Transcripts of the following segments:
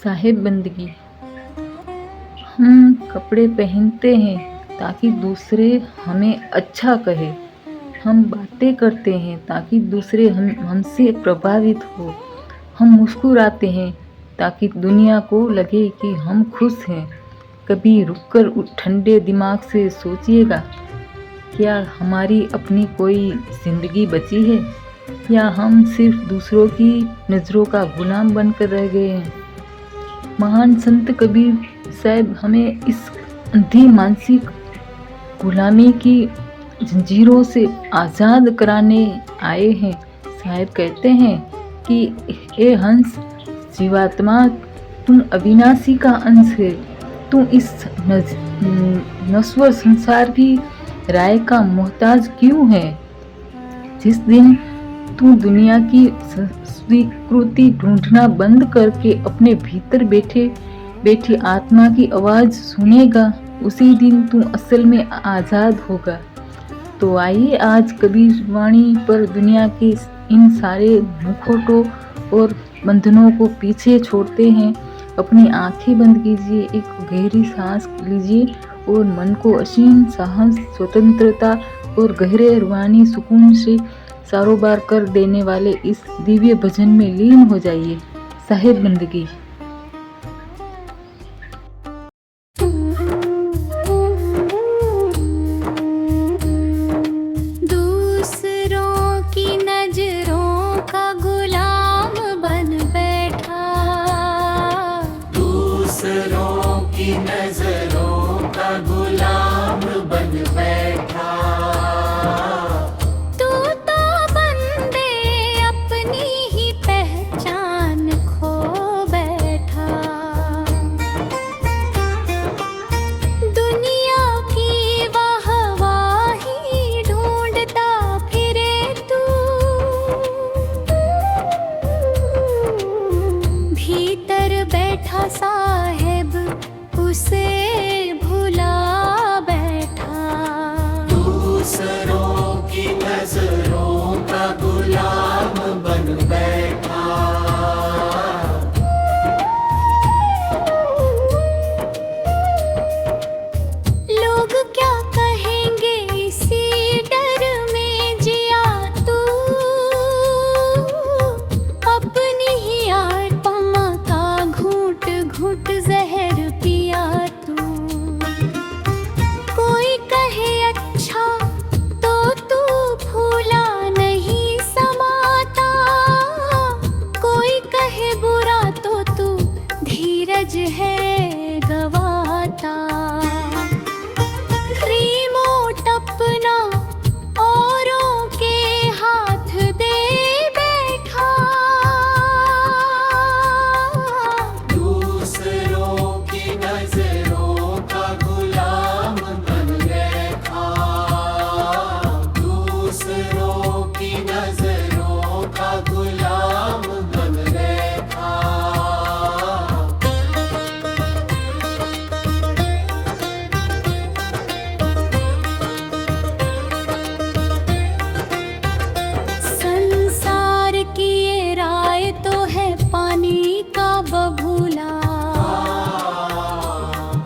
साहेब बंदगी। हम कपड़े पहनते हैं ताकि दूसरे हमें अच्छा कहे। हम बातें करते हैं ताकि दूसरे हमसे प्रभावित हो। हम मुस्कुराते हैं ताकि दुनिया को लगे कि हम खुश हैं। कभी रुककर ठंडे दिमाग से सोचिएगा, क्या हमारी अपनी कोई ज़िंदगी बची है या हम सिर्फ दूसरों की नज़रों का गुलाम बनकर रह गए हैं। महान संत कबीर साहब हमें इस अंधी मानसिक गुलामी की जंजीरों से आज़ाद कराने आए हैं। साहब कहते हैं कि ए हंस जीवात्मा, तुम अविनाशी का अंश है। तुम इस नश्वर संसार की राय का मोहताज क्यों है। जिस दिन तू दुनिया की स्वीकृति ढूंढना बंद करके अपने भीतर बैठी आत्मा की आवाज़ सुनेगा, उसी दिन तू असल में आज़ाद होगा। तो आइए आज कबीर वाणी पर दुनिया के इन सारे मुखौटों और बंधनों को पीछे छोड़ते हैं। अपनी आंखें बंद कीजिए, एक गहरी सांस लीजिए और मन को असीम साहस, स्वतंत्रता और गहरे रूहानी सुकून से सारोबार कर देने वाले इस दिव्य भजन में लीन हो जाइए। साहेब बंदगी। दूसरों की नजरों का गुलाम बन बैठा, दूसरों की नजरों का गुलाम बन बैठा। तू तो बंदे अपनी ही पहचान खो बैठा। दुनिया की वाहवाही ढूंढता फिरे तू, भीतर बैठा साहेब उसे भुला बैठा। दूसरों की नजरों का गुलाम बन बैठा। लोग क्या कहेंगे इसी डर में जिया तू, अपनी ही आत्मा का घूंट घूंट जहर पिया तू। कोई कहे अच्छा तो तू फूला नहीं समाता, कोई कहे बुरा तो तू धीरज है गवाता। रिमोट अपना औरों के हाथ दे बैठा। दूसरों की नजरों का गुलाम बन बैठा। दूसरों की नजरों का गुलाम बन बैठा। संसार की ये राय तो है पानी का बबूला,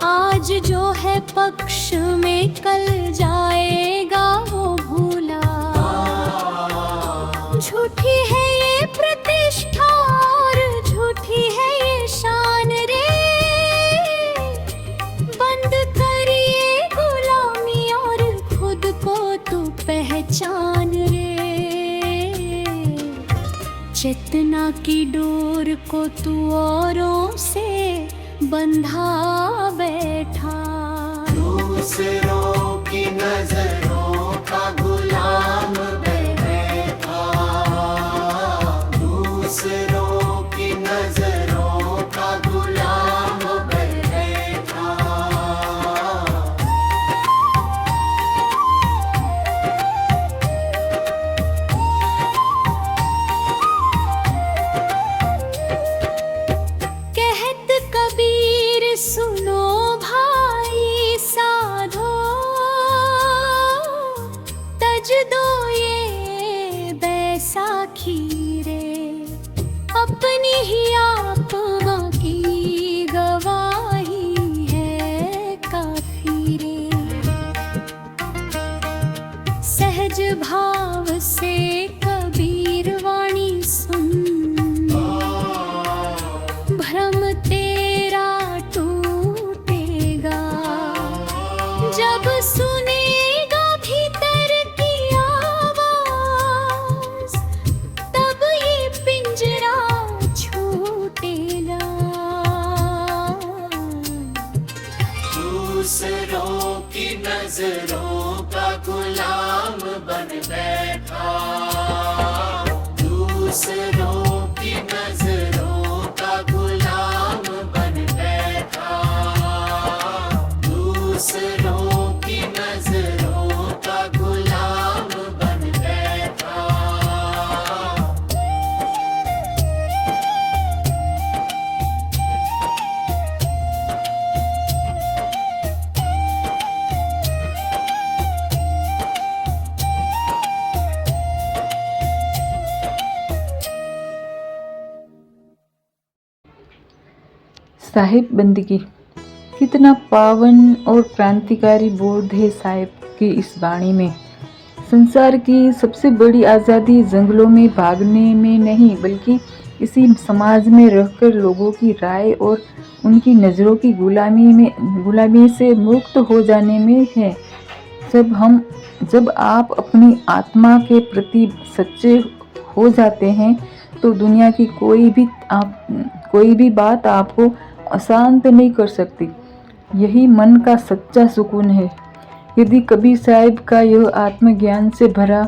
आज जो है पक्ष में कल जाएगा वो भूला। झूठी है ये प्रतिष्ठा और झूठी है ये शान रे, बंद करिए गुलामी और खुद को तू पहचान रे। चेतना की डोर को तू औरों से बंधा बैठा। दूसरों की नजरों का गुलाम बन बैठा। दूसरों की नजरों का गुलाम बन बैठा। कहत कबीर सुनो भाई साधो, तज दो ये बैसाखी रे, अपनी ही आत्मा की नजरों का गुलाम बन बैठा, दूसरों की नजरों का गुलाम बन बैठा, दूसरों की नजरों का गुलाम बन बैठा। साहिब बंदगी, कितना पावन और क्रांतिकारी बोध है साहिब की इस वाणी में। संसार की सबसे बड़ी आज़ादी जंगलों में भागने में नहीं, बल्कि इसी समाज में रहकर लोगों की राय और उनकी नज़रों की गुलामी से मुक्त हो जाने में है। जब आप अपनी आत्मा के प्रति सच्चे हो जाते हैं तो दुनिया की कोई भी बात आपको अशांत नहीं कर सकती। यही मन का सच्चा सुकून है। यदि कभी साहिब का यह आत्मज्ञान से भरा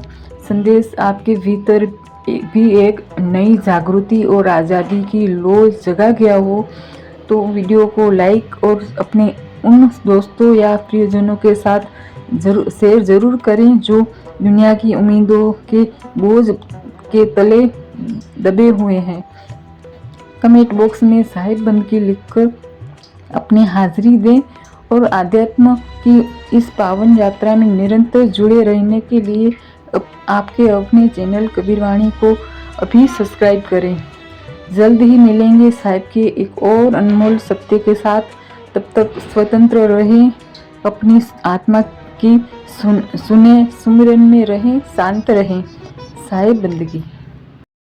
संदेश आपके भीतर भी एक नई जागृति और आज़ादी की लौ जगा गया हो, तो वीडियो को लाइक और अपने उन दोस्तों या प्रियजनों के साथ शेयर जरूर करें जो दुनिया की उम्मीदों के बोझ के तले दबे हुए हैं। कमेंट बॉक्स में साहिब बंदगी लिखकर अपनी हाजिरी दें और आध्यात्म की इस पावन यात्रा में निरंतर जुड़े रहने के लिए आपके अपने चैनल कबीरवाणी को अभी सब्सक्राइब करें। जल्द ही मिलेंगे साहिब के एक और अनमोल सत्य के साथ। तब तक स्वतंत्र रहें, अपनी आत्मा की सुमिरन में रहें, शांत रहें। साहिब बंदगी।